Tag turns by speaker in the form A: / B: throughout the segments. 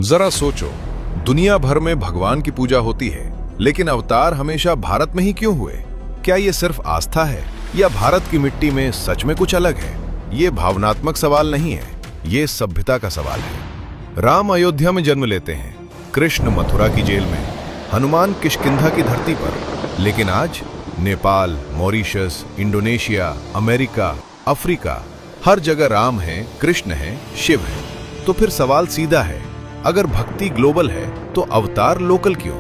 A: जरा सोचो, दुनिया भर में भगवान की पूजा होती है, लेकिन अवतार हमेशा भारत में ही क्यों हुए? क्या ये सिर्फ आस्था है या भारत की मिट्टी में सच में कुछ अलग है? ये भावनात्मक सवाल नहीं है, ये सभ्यता का सवाल है। राम अयोध्या में जन्म लेते हैं, कृष्ण मथुरा की जेल में, हनुमान किष्किंधा की धरती पर, लेकिन आज Nepal, Mauritius, Indonesia, America, Africa, हर जगह राम है, कृष्ण है, शिव है। तो फिर सवाल सीधा है, अगर भक्ति ग्लोबल है तो अवतार लोकल क्यों?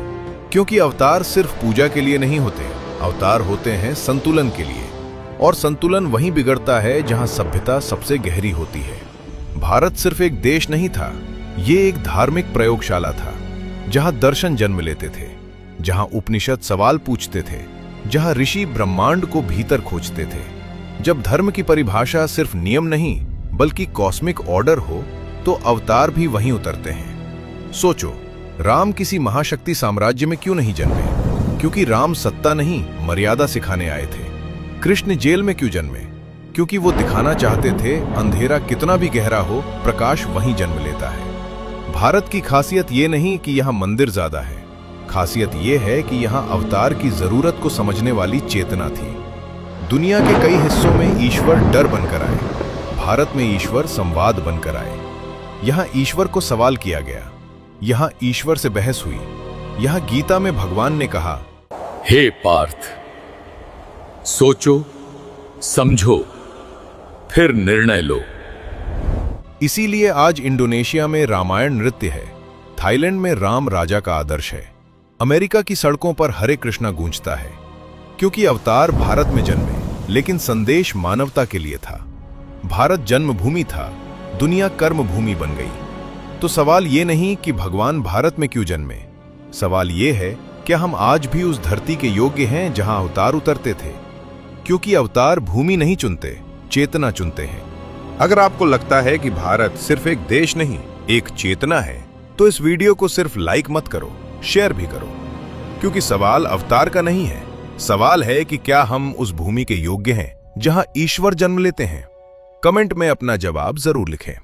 A: क्योंकि अवतार सिर्फ पूजा के लिए नहीं होते, अवतार होते हैं संतुलन के लिए, और संतुलन वहीं बिगड़ता है जहां सभ्यता सबसे गहरी होती है। भारत सिर्फ एक देश नहीं था, ये एक धार्मिक प्रयोगशाला था, जहां दर्शन जन्म लेते थे, जहां उपनिषद सवाल पूछते थे, जहां ऋषि ब्रह्मांड को भीतर खोजते थे। जब धर्म की परिभाषा सिर्फ नियम नहीं बल्कि कॉस्मिक ऑर्डर हो, तो अवतार भी वहीं उतरते हैं। सोचो, राम किसी महाशक्ति साम्राज्य में क्यों नहीं जन्मे? क्योंकि राम सत्ता नहीं, मर्यादा सिखाने आए थे। कृष्ण जेल में क्यों जन्मे? क्योंकि वो दिखाना चाहते थे अंधेरा कितना भी गहरा हो, प्रकाश वहीं जन्म लेता है। भारत की खासियत ये नहीं कि यहाँ मंदिर ज्यादा है, खासियत ये है कि यहाँ अवतार की जरूरत को समझने वाली चेतना थी। दुनिया के कई हिस्सों में ईश्वर डर बनकर आए, भारत में ईश्वर संवाद बनकर आए। यहाँ ईश्वर को सवाल किया गया, यहाँ ईश्वर से बहस हुई, यहाँ गीता में भगवान ने कहा,
B: हे पार्थ, सोचो, समझो, फिर निर्णय लो।
A: इसीलिए आज इंडोनेशिया में रामायण नृत्य है, थाईलैंड में राम राजा का आदर्श है, अमेरिका की सड़कों पर हरे कृष्णा गूंजता है। क्योंकि अवतार भारत में जन्मे, लेकिन संदेश मानवता के लिए था। भारत जन्मभूमि था, दुनिया कर्मभूमि बन गई। तो सवाल ये नहीं कि भगवान भारत में क्यों जन्मे, सवाल ये है क्या हम आज भी उस धरती के योग्य हैं जहां अवतार उतरते थे? क्योंकि अवतार भूमि नहीं चुनते, चेतना चुनते हैं। अगर आपको लगता है कि भारत सिर्फ एक देश नहीं, एक चेतना है, तो इस वीडियो को सिर्फ लाइक मत करो, शेयर भी करो। क्योंकि सवाल अवतार का नहीं है, सवाल है कि क्या हम उस भूमि के योग्य हैं जहां ईश्वर जन्म लेते हैं। कमेंट में अपना जवाब जरूर लिखें।